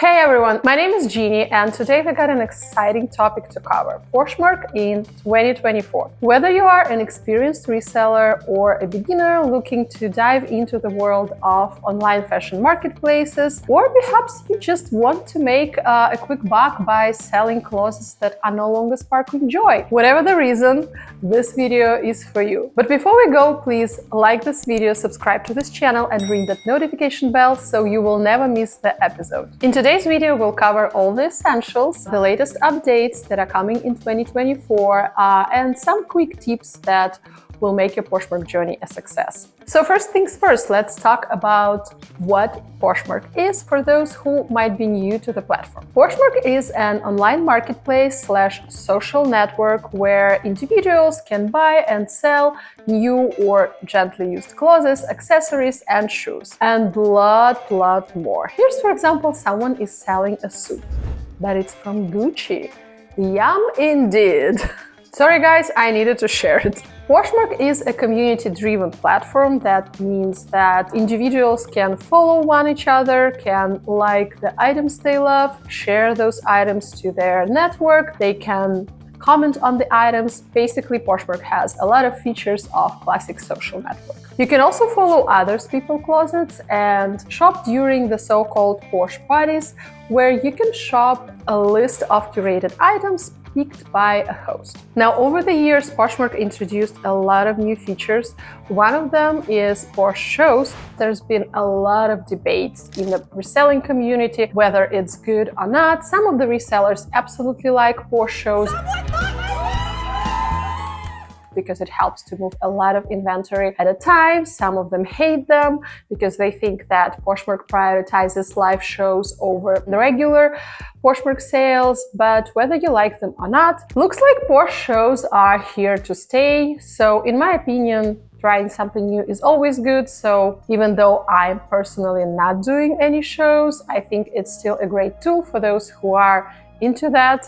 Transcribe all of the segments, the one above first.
Hey everyone, my name is Jeannie and today we got an exciting topic to cover, Poshmark in 2024. Whether you are an experienced reseller or a beginner looking to dive into the world of online fashion marketplaces, or perhaps you just want to make a quick buck by selling clothes that are no longer sparkling joy. Whatever the reason, this video is for you. But before we go, please like this video, subscribe to this channel and ring that notification bell so you will never miss the episode. In today's video, we'll cover all the essentials, the latest updates that are coming in 2024, and some quick tips that will make your Poshmark journey a success. So first things first, let's talk about what Poshmark is for those who might be new to the platform. Poshmark is an online marketplace / social network where individuals can buy and sell new or gently used clothes, accessories, and shoes, and lot more. Here's, for example, someone is selling a suit, but it's from Gucci. Yum indeed. Sorry guys, I needed to share it. Poshmark is a community-driven platform. That means that individuals can follow each other, can like the items they love, share those items to their network, they can comment on the items. Basically, Poshmark has a lot of features of classic social network. You can also follow others people's closets and shop during the so-called Posh parties, where you can shop a list of curated items picked by a host. Now, over the years, Poshmark introduced a lot of new features. One of them is Posh Shows. There's been a lot of debates in the reselling community whether it's good or not. Some of the resellers absolutely like Posh Shows because it helps to move a lot of inventory at a time. Some of them hate them because they think that Poshmark prioritizes live shows over the regular Poshmark sales. But whether you like them or not, looks like Posh Shows are here to stay. So in my opinion, trying something new is always good. So even though I'm personally not doing any shows, I think it's still a great tool for those who are into that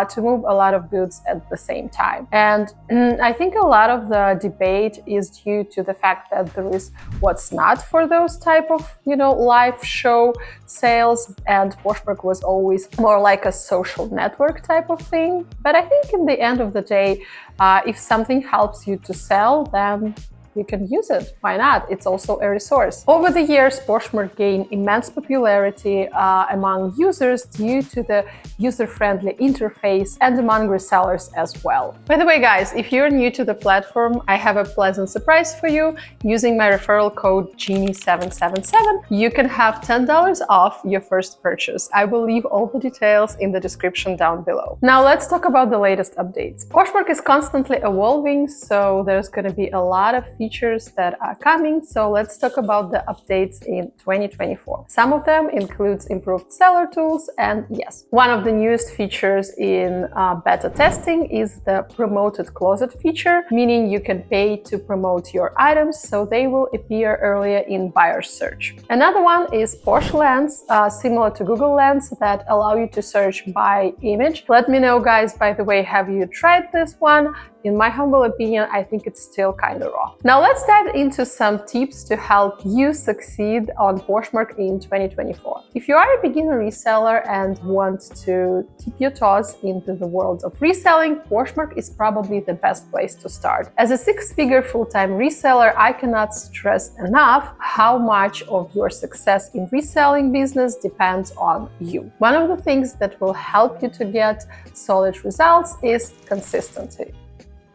to move a lot of goods at the same time. And I think a lot of the debate is due to the fact that there is what's not for those type of, live show sales, and Poshmark was always more like a social network type of thing. But I think in the end of the day, if something helps you to sell, then you can use it. Why not? It's also a resource. Over the years, Poshmark gained immense popularity among users due to the user-friendly interface and among resellers as well. By the way, guys, if you're new to the platform, I have a pleasant surprise for you. Using my referral code Jeannie777, you can have $10 off your first purchase. I will leave all the details in the description down below. Now let's talk about the latest updates. Poshmark is constantly evolving, so there's going to be a lot of features that are coming. So let's talk about the updates in 2024. Some of them includes improved seller tools, and yes, one of the newest features in beta testing is the promoted closet feature, meaning you can pay to promote your items so they will appear earlier in buyer search. Another one is Posh Lens, similar to Google Lens, that allow you to search by image. Let me know, guys, by the way, have you tried this one? In my humble opinion, I think it's still kind of raw. Now let's dive into some tips to help you succeed on Poshmark in 2024. If you are a beginner reseller and want to dip your toes into the world of reselling, Poshmark is probably the best place to start. As a six-figure full-time reseller, I cannot stress enough how much of your success in reselling business depends on you. One of the things that will help you to get solid results is consistency.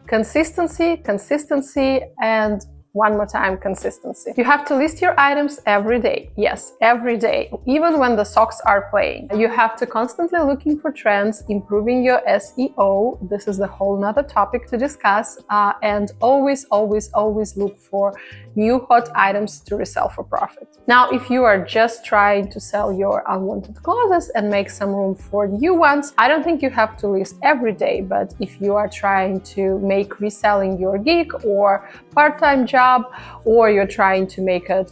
Consistency, and one more time, consistency. You have to list your items every day. Yes, every day, even when the socks are playing. You have to constantly looking for trends, improving your SEO. This is a whole nother topic to discuss. And always look for new hot items to resell for profit. Now, if you are just trying to sell your unwanted clothes and make some room for new ones, I don't think you have to list every day. But if you are trying to make reselling your gig or part-time job, job or you're trying to make it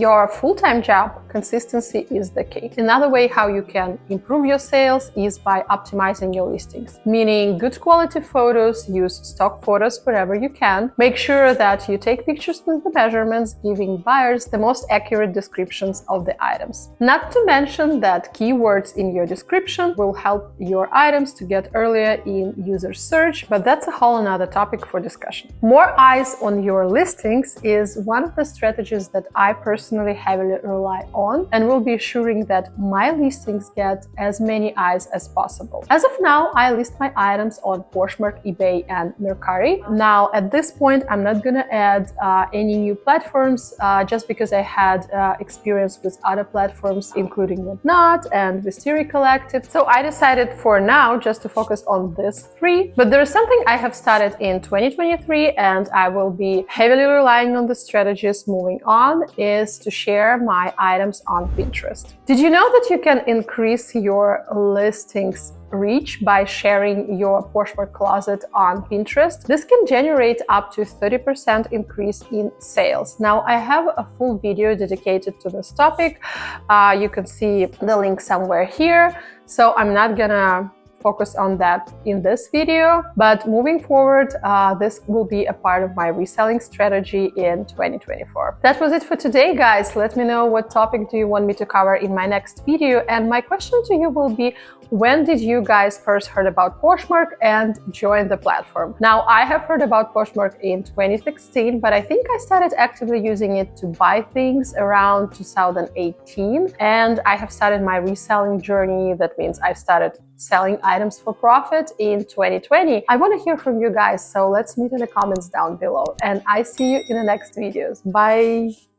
your full-time job, consistency is the key. Another way how you can improve your sales is by optimizing your listings, meaning good quality photos, use stock photos wherever you can. Make sure that you take pictures with the measurements, giving buyers the most accurate descriptions of the items. Not to mention that keywords in your description will help your items to get earlier in user search, but that's a whole another topic for discussion. More eyes on your listings is one of the strategies that I personally heavily rely on, and will be assuring that my listings get as many eyes as possible. As of now, I list my items on Poshmark, eBay, and Mercari. Now, at this point, I'm not gonna add any new platforms just because I had experience with other platforms, including Whatnot and Wisteria Collective. So I decided for now just to focus on these three. But there is something I have started in 2023, and I will be heavily relying on the strategies moving on, is to share my items on Pinterest. Did you know that you can increase your listings reach by sharing your Poshmark closet on Pinterest? This can generate up to 30% increase in sales. Now, I have a full video dedicated to this topic. You can see the link somewhere here. So I'm not gonna focus on that in this video, but moving forward, this will be a part of my reselling strategy in 2024. That was it for today, guys. Let me know what topic do you want me to cover in my next video, and my question to you will be, when did you guys first heard about Poshmark and join the platform? Now, I have heard about Poshmark in 2016, but I think I started actively using it to buy things around 2018, and I have started my reselling journey. That means I started selling items for profit in 2020. I want to hear from you guys, so let's meet in the comments down below, and I see you in the next videos. Bye!